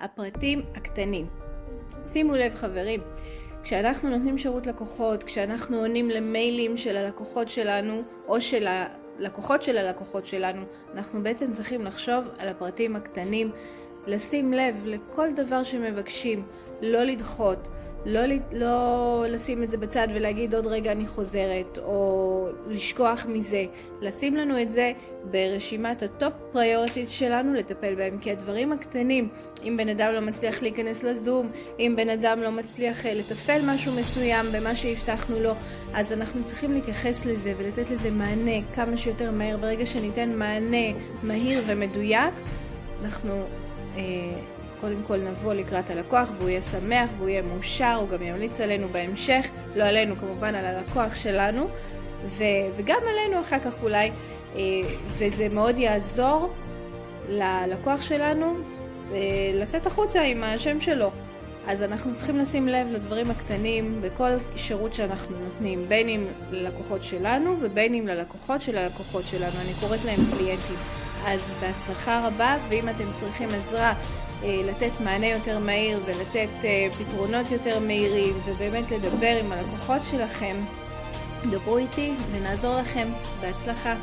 הפרטים הקטנים. שימו לב חברים, כשאנחנו נותנים שירות לקוחות, כשאנחנו עונים למיילים של הלקוחות שלנו או של הלקוחות של הלקוחות שלנו, אנחנו בעצם צריכים לחשוב על הפרטים הקטנים, לשים לב לכל דבר שמבקשים, לא לדחות, לא לשים את זה בצד ולהגיד עוד רגע אני חוזרת או לשכוח מזה. לשים לנו את זה ברשימת הטופ פריוריטיז שלנו לטפל בהם, כי הדברים הקטנים, אם בן אדם לא מצליח להיכנס לזום, אם בן אדם לא מצליח לתפעל משהו מסוים במה שהבטחנו לו, אז אנחנו צריכים להתייחס לזה ולתת לזה מענה כמה שיותר מהר. ברגע שניתן מענה מהיר ומדויק, אנחנו קודם כל נבוא לקראת הלקוח והוא יהיה שמח והוא יהיה מאושר, הוא גם ימליץ עלינו בהמשך, לא עלינו כמובן, על הלקוח שלנו וגם עלינו אחר כך אולי, וזה מאוד יעזור ללקוח שלנו לצאת החוצה עם השם שלו. אז אנחנו צריכים לשים לב לדברים הקטנים בכל שירות שאנחנו נותנים, בין אם ללקוחות שלנו ובין אם ללקוחות של הלקוחות שלנו, אני קוראת להם קליינטים. אז בהצלחה רבה, ואם אתם צריכים עזרה לתת מענה יותר מהיר ולתת פתרונות יותר מהירים ובאמת לדבר עם הלקוחות שלכם, דברו איתי ונעזור לכם. בהצלחה.